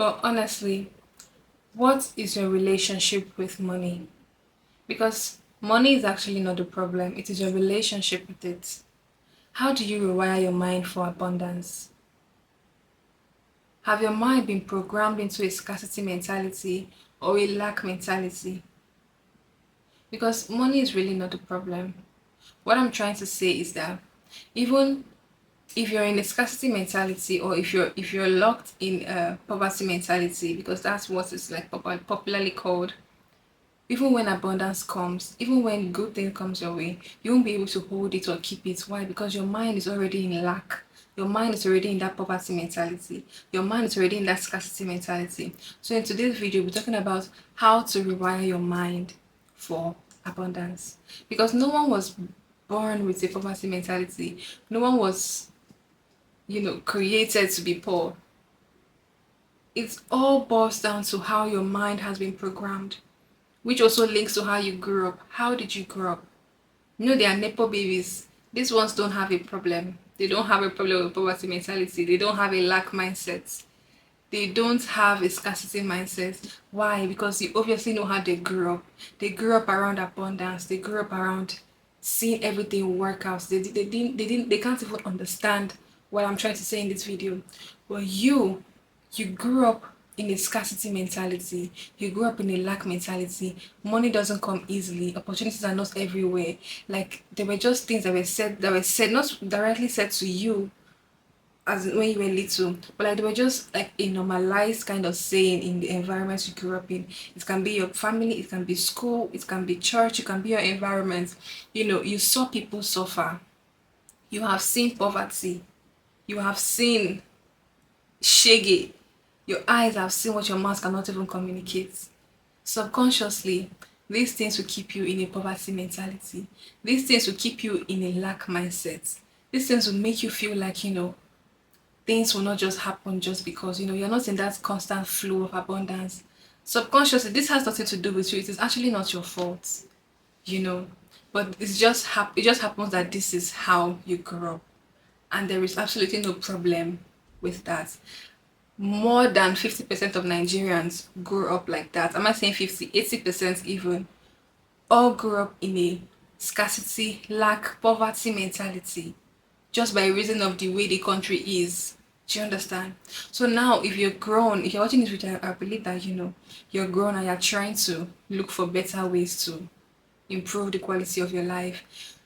But honestly, what is your relationship with money? Because money is actually not the problem, it is your relationship with it. How do you rewire your mind for abundance? Have your mind been programmed into a scarcity mentality or a lack mentality? Because money is really not the problem. What I'm trying to say is that even if you're in a scarcity mentality, or if you're locked in a poverty mentality, because that's what it's like popularly called, even when abundance comes, even when good thing comes your way, you won't be able to hold it or keep it. Why? Because your mind is already in lack. Your mind is already in that poverty mentality. Your mind is already in that scarcity mentality. So in today's video, we're talking about how to rewire your mind for abundance. Because no one was born with a poverty mentality. No one was, created to be poor. It all boils down to how your mind has been programmed, which also links to how you grew up. How did you grow up? They are Nepo babies. These ones don't have a problem. They don't have a problem with poverty mentality. They don't have a lack mindset. They don't have a scarcity mindset. Why? Because you obviously know how they grew up. They grew up around abundance. They grew up around seeing everything work out. They can't even understand what I'm trying to say in this video. But you grew up in a scarcity mentality. You grew up in a lack mentality. Money doesn't come easily. Opportunities are not everywhere. Like, there were just things that were said, not directly said to you as when you were little, but like they were just like a normalized kind of saying in the environment you grew up in. It can be your family, it can be school, it can be church, it can be your environment. You saw people suffer. You have seen poverty. You have seen shege. Your eyes have seen what your mouth cannot even communicate. Subconsciously, these things will keep you in a poverty mentality. These things will keep you in a lack mindset. These things will make you feel like, things will not just happen just because, you're not in that constant flow of abundance. Subconsciously, this has nothing to do with you. It is actually not your fault, you know. But it just happens that this is how you grow up. And there is absolutely no problem with that. More than 50% of Nigerians grew up like that. I'm not saying 50, 80% even, all grew up in a scarcity, lack, poverty mentality, just by reason of the way the country is. Do you understand? So now, if you're grown, if you're watching this video, I believe that you're grown and you're trying to look for better ways to improve the quality of your life.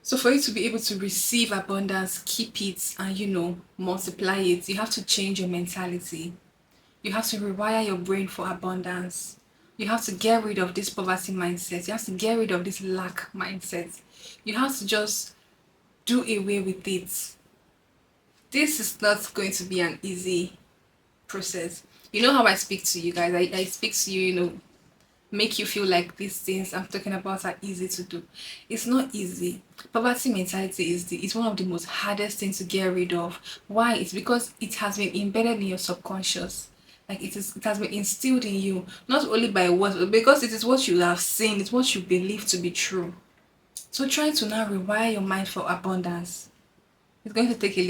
So for you to be able to receive abundance, keep it, and multiply it, you have to change your mentality. You have to rewire your brain for abundance. You have to get rid of this poverty mindset. You have to get rid of this lack mindset. You have to just do away with it. This is not going to be an easy process. You know how I speak to you guys. I speak to you, make you feel like these things I'm talking about are easy to do. It's not easy. Poverty mentality is one of the most hardest things to get rid of. Why? It's because it has been embedded in your subconscious. Like it has been instilled in you, not only by words, but because it is what you have seen, it's what you believe to be true. So try to now rewire your mind for abundance. It's going to take a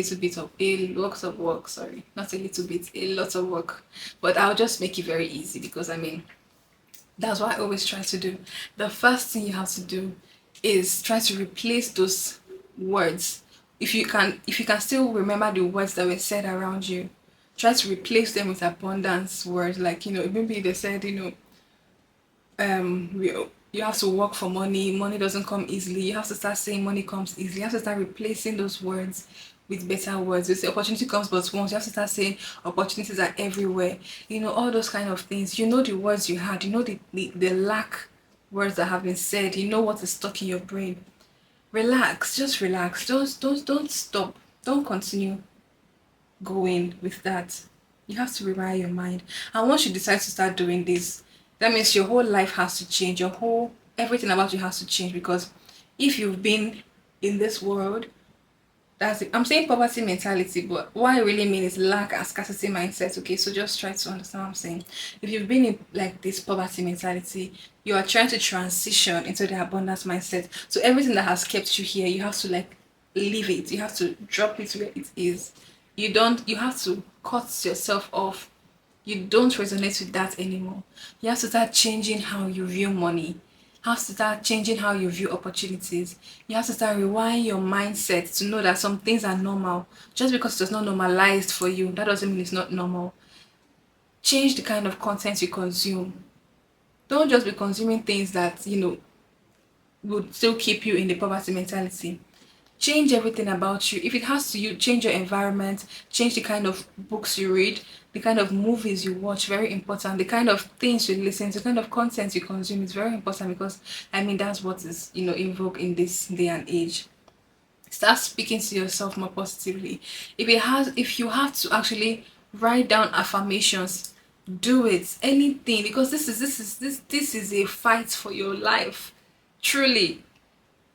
lot of work, sorry. Not a little bit, a lot of work. But I'll just make it very easy because that's what I always try to do. The first thing you have to do is try to replace those words. If you can still remember the words that were said around you, try to replace them with abundance words. Like, maybe they said, you have to work for money doesn't come easily. You have to start saying money comes easily. You have to start replacing those words with better words. You say opportunity comes but once. You have to start saying opportunities are everywhere. All those kind of things. The words you had. The lack words that have been said. What is stuck in your brain. Relax. Just relax. Don't stop. Don't continue going with that. You have to rewire your mind. And once you decide to start doing this, that means your whole life has to change. Everything about you has to change, because if you've been in this world, that's it. I'm saying poverty mentality, but what I really mean is lack and scarcity mindset. Okay, so just try to understand what I'm saying. If you've been in like this poverty mentality, you are trying to transition into the abundance mindset. So everything that has kept you here, you have to like leave it. You have to drop it where it is. You have to cut yourself off You don't resonate with that anymore. You have to start changing how you view money. You have to start changing how you view opportunities. You have to start rewiring your mindset to know that some things are normal. Just because it's not normalized for you, that doesn't mean it's not normal. Change the kind of content you consume. Don't just be consuming things that, would still keep you in the poverty mentality. Change everything about you. If it has to, you change your environment, change the kind of books you read, the kind of movies you watch, very important. The kind of things you listen to, the kind of content you consume is very important, because that's what is, in vogue in this day and age. Start speaking to yourself more positively. If you have to actually write down affirmations, do it. Anything, because this is a fight for your life. Truly,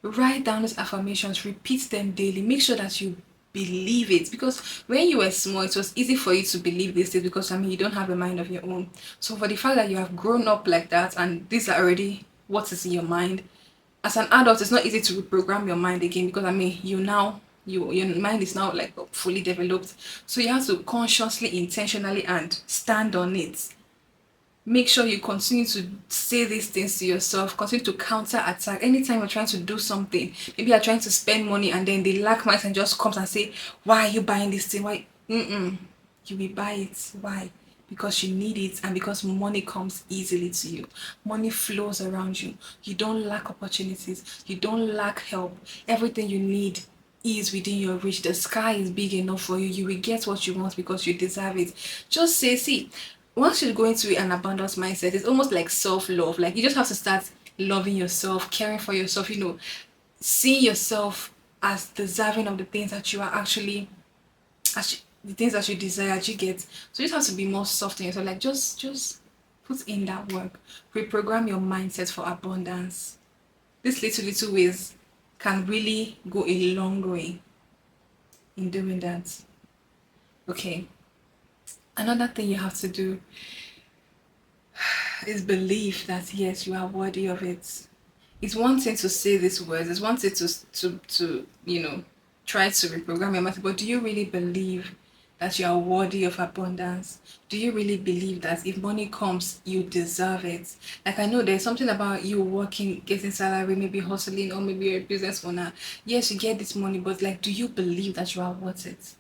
write down those affirmations, repeat them daily. Make sure that you believe it, because when you were small, it was easy for you to believe these things, because you don't have a mind of your own. So for the fact that you have grown up like that, and these are already what is in your mind, as an adult, it's not easy to reprogram your mind again, because you now, your mind is now like fully developed. So you have to consciously, intentionally, and stand on it. Make sure you continue to say these things to yourself, continue to counter attack anytime you're trying to do something. Maybe you're trying to spend money, and then the lack mindset just comes and say, why are you buying this thing? Why? You will buy it. Why? Because you need it, and because money comes easily to you. Money flows around you. You don't lack opportunities. You don't lack help. Everything you need is within your reach. The sky is big enough for you. You will get what you want because you deserve it. Just say, see, once you go into an abundance mindset, it's almost like self-love. Like, you just have to start loving yourself, caring for yourself, seeing yourself as deserving of the things that you are actually, the things that you desire, that you get. So you just have to be more soft on yourself. Like, just put in that work. Reprogram your mindset for abundance. These little ways can really go a long way in doing that. Okay. Another thing you have to do is believe that yes, you are worthy of it. It's one thing to say these words. It's one thing to try to reprogram your mind. But do you really believe that you are worthy of abundance? Do you really believe that if money comes, you deserve it? Like, I know there's something about you working, getting salary, maybe hustling, or maybe you're a business owner. Yes, you get this money, but like, do you believe that you are worth it?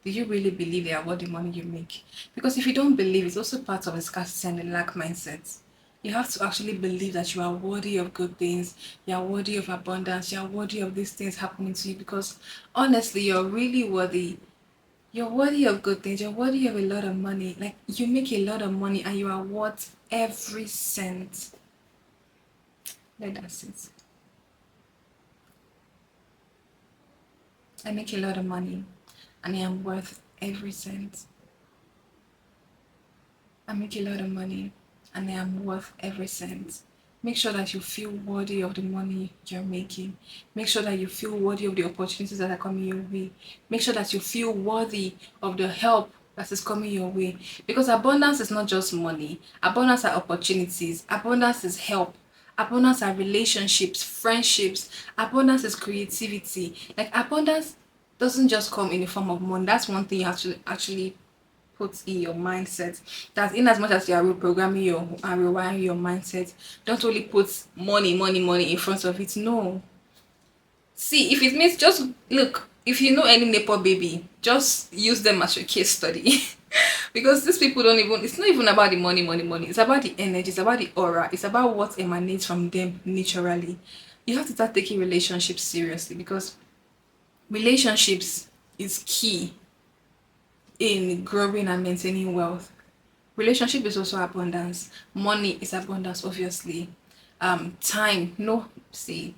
Do you really believe they are worth the money you make? Because if you don't believe, it's also part of the scarcity and the lack mindset. You have to actually believe that you are worthy of good things, you are worthy of abundance, you are worthy of these things happening to you, because honestly, you're really worthy. You're worthy of good things, you're worthy of a lot of money. Like, you make a lot of money and you are worth every cent. Like, that's it. I make a lot of money and I am worth every cent. I make a lot of money and I am worth every cent. Make sure that you feel worthy of the money you're making. Make sure that you feel worthy of the opportunities that are coming your way. Make sure that you feel worthy of the help that is coming your way. Because abundance is not just money. Abundance are opportunities. Abundance is help. Abundance are relationships, friendships. Abundance is creativity. Like, abundance doesn't just come in the form of money. That's one thing you have to actually put in your mindset, that in as much as you are reprogramming your and rewiring your mindset, don't only put money in front of it. No. See, if it means, just look, if you know any Nepo baby, just use them as your case study. Because these people don't even, it's not even about the money. It's about the energy, it's about the aura, it's about what emanates from them naturally. You have to start taking relationships seriously, because relationships is key in growing and maintaining wealth. Relationship is also abundance. Money is abundance, obviously. Time, no, see,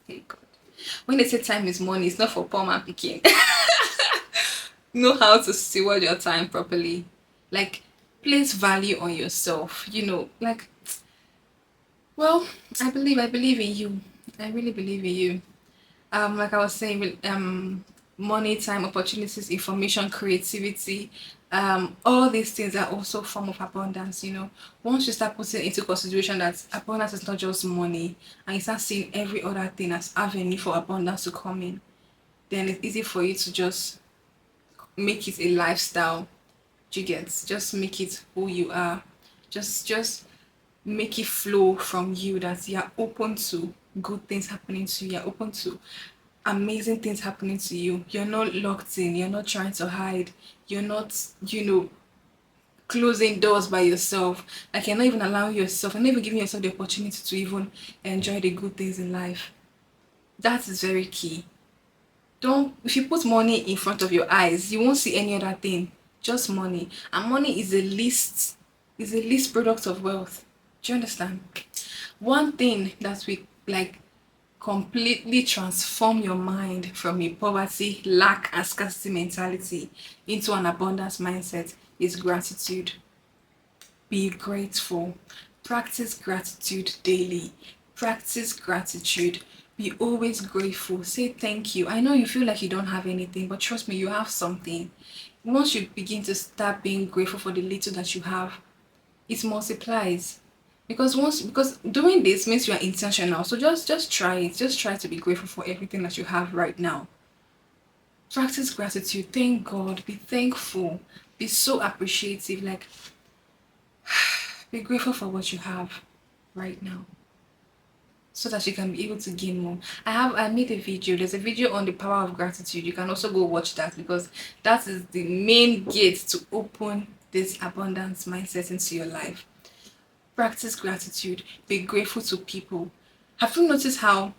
hey God. When they say time is money, it's not for poor man picking. Know how to steward your time properly. Like, place value on yourself. Like, well, I believe in you. I really believe in you. Like I was saying, money, time, opportunities, information, creativity, all these things are also form of abundance. Once you start putting into consideration that abundance is not just money, and you start seeing every other thing as avenue for abundance to come in, then it's easy for you to just make it a lifestyle. You get, just make it who you are. Just make it flow from you, that you're open to good things happening to you. You're open to amazing things happening to you. You're not locked in. You're not trying to hide. You're not, closing doors by yourself. Like you're not even allowing yourself, and not even giving yourself the opportunity to even enjoy the good things in life. That is very key. Don't, if you put money in front of your eyes, you won't see any other thing. Just money. And money is a least product of wealth. Do you understand? One thing that we like completely transform your mind from a poverty, lack, and scarcity mentality into an abundance mindset is gratitude. Be grateful. Practice gratitude daily. Practice gratitude. Be always grateful. Say thank you. I know you feel like you don't have anything, but trust me, you have something. Once you begin to start being grateful for the little that you have, it multiplies. Because doing this means you are intentional. So just try it. Just try to be grateful for everything that you have right now. Practice gratitude. Thank God. Be thankful. Be so appreciative. Like, be grateful for what you have right now, so that you can be able to gain more. I made a video. There's a video on the power of gratitude. You can also go watch that, because that is the main gate to open this abundance mindset into your life. Practice gratitude. Be grateful to people. Have you noticed how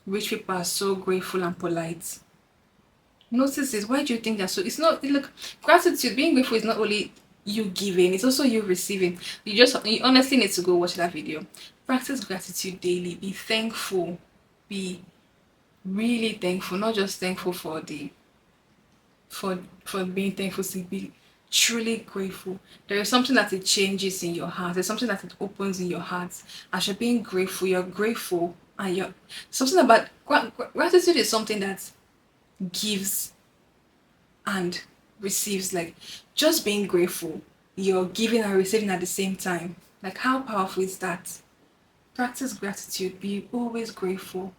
rich people are so grateful and polite? Notice this. Why do you think that? So it's not, look, gratitude, being grateful is not only you giving, it's also you receiving. You honestly need to go watch that video. Practice gratitude daily. Be thankful. Be really thankful, not just thankful for the for being thankful, to be truly grateful. There is something that it changes in your heart. There's something that it opens in your heart. As you're being grateful, you're grateful, and you're something about gratitude is something that gives and receives. Like, just being grateful, you're giving and receiving at the same time. Like, how powerful is that? Practice gratitude. Be always grateful.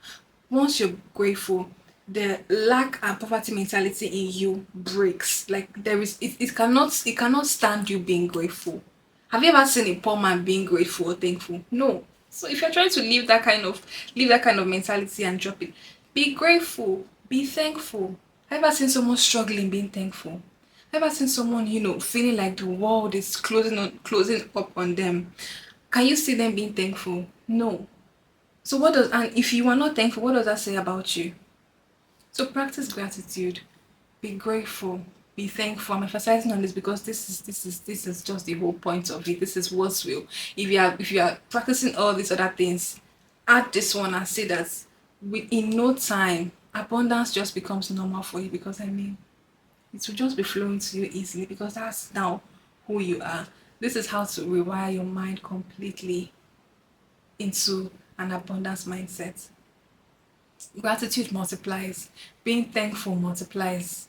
Once you're grateful, the lack and poverty mentality in you breaks. Like, it cannot stand you being grateful. Have you ever seen a poor man being grateful or thankful? No. So if you're trying to leave that kind of mentality and drop it, be grateful, be thankful. Have you ever seen someone struggling being thankful? Have you ever seen someone, feeling like the world is closing up on them? Can you see them being thankful? No. So and if you are not thankful, what does that say about you? So practice gratitude. Be grateful. Be thankful. I'm emphasizing on this because this is just the whole point of it. This is what's real. If you are practicing all these other things, add this one and say that in no time, abundance just becomes normal for you, because it will just be flowing to you easily, because that's now who you are. This is how to rewire your mind completely into an abundance mindset. Gratitude multiplies. Being thankful multiplies.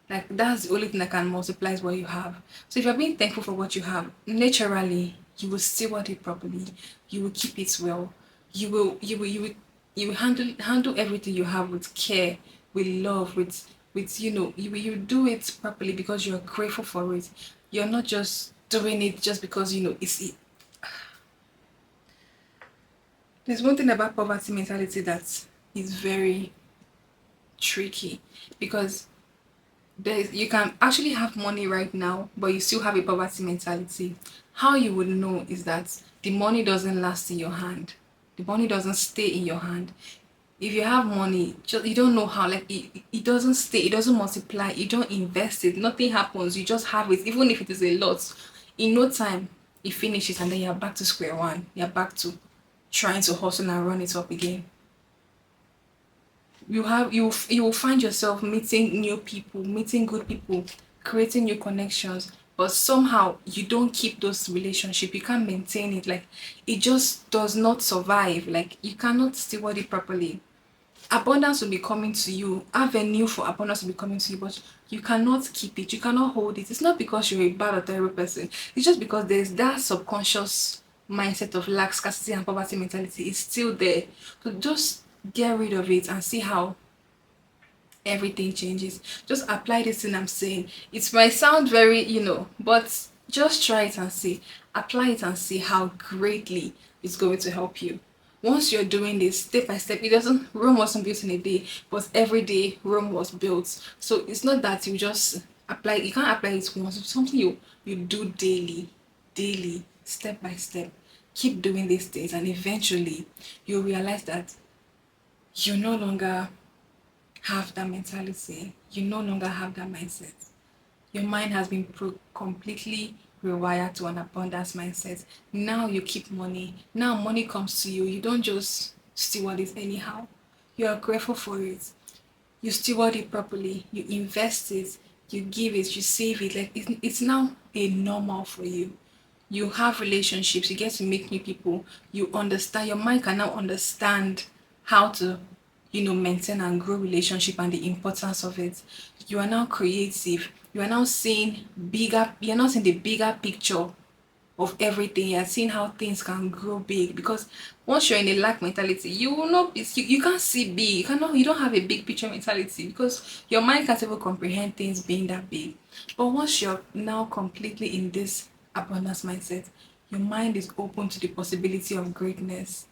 Like, that's the only thing that can multiply what you have. So if you're being thankful for what you have, naturally you will steward it properly. You will keep it well. You will handle everything you have with care, with love, with you do it properly because you're grateful for it. You're not just doing it just because it's it. There's one thing about poverty mentality that is very tricky, because you can actually have money right now, but you still have a poverty mentality. How you would know is that the money doesn't last in your hand. The money doesn't stay in your hand. If you have money, you don't know how, like, it doesn't stay, it doesn't multiply, you don't invest it, nothing happens, you just have it, even if it is a lot. In no time, it finishes, and then you're back to square one. You're back to trying to hustle and run it up again. You will find yourself meeting new people, meeting good people, creating new connections, but somehow you don't keep those relationships. You can't maintain it. Like, it just does not survive. Like, you cannot steward it properly. Abundance will be coming to you, avenue for abundance will be coming to you, but you cannot keep it, you cannot hold it. It's not because you're a bad or terrible person, it's just because there's that subconscious mindset of lack, scarcity, and poverty mentality is still there. So just get rid of it and see how everything changes. Just apply this thing I'm saying. It might sound very, but just try it and see. Apply it and see how greatly it's going to help you. Once you're doing this step by step, it doesn't Rome wasn't built in a day, but every day Rome was built. So it's not that you just apply, you can't apply it once. It's something you do daily, step by step. Keep doing these things, and eventually you'll realize that you no longer have that mentality. You no longer have that mindset. Your mind has been completely rewired to an abundance mindset. Now you keep money. Now money comes to you. You don't just steward it anyhow. You are grateful for it. You steward it properly. You invest it. You give it. You save it. Like it's now a normal for you. You have relationships. You get to meet new people. You understand. Your mind can now understand how to maintain and grow relationship and the importance of it. You are now creative. You are now seeing bigger, you're not seeing the bigger picture of everything. You're seeing how things can grow big, because once you're in a lack mentality, you will not you can't see big. You don't have a big picture mentality, because your mind can't even comprehend things being that big. But once you're now completely in this abundance mindset, your mind is open to the possibility of greatness.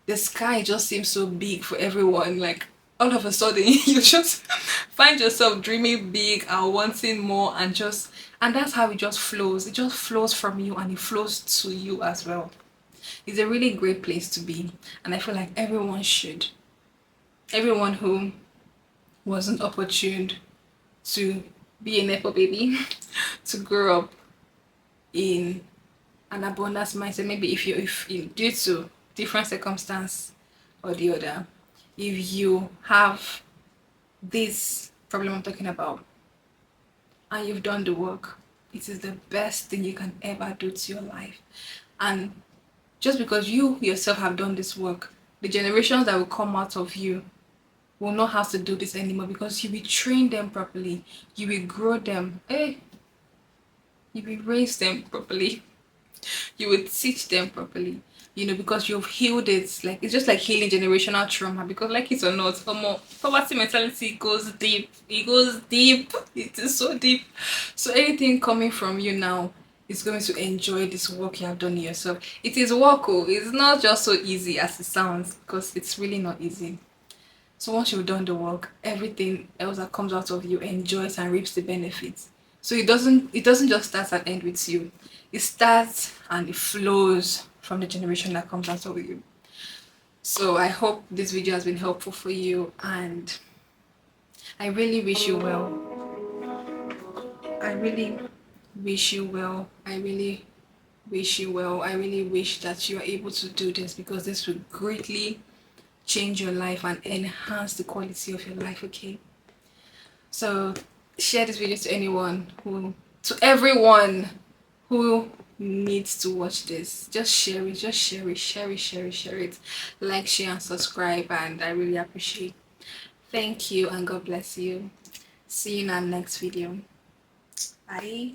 The sky just seems so big for everyone. Like all of a sudden, you just find yourself dreaming big and wanting more, and that's how it just flows. It just flows from you and it flows to you as well. It's a really great place to be, and I feel like everyone who wasn't opportuned to be a nepo baby, to grow up in an abundance mindset. Maybe if due to different circumstance or the other, if you have this problem I'm talking about and you've done the work, it is the best thing you can ever do to your life. And just because you yourself have done this work, the generations that will come out of you will not have to do this anymore, because you will train them properly, you will grow them, you will raise them properly, you will teach them properly, because you've healed it. Like it's just like healing generational trauma, because like it or not, poverty mentality goes deep. It goes deep. It is so deep. So anything coming from you now is going to enjoy this work you have done yourself. It is work. It's not just so easy as it sounds, because it's really not easy. So once you've done the work, everything else that comes out of you enjoys and reaps the benefits. So it doesn't just start and end with you. It starts and it flows from the generation that comes out of you. So I hope this video has been helpful for you, and I really wish you well. I really wish you well. I really wish you well. I really wish that you are able to do this, because this will greatly change your life and enhance the quality of your life. Okay, so share this video to everyone who needs to watch this. Just share it, share it, like, share and subscribe, and I really appreciate. Thank you, and God bless you. See you in our next video. Bye.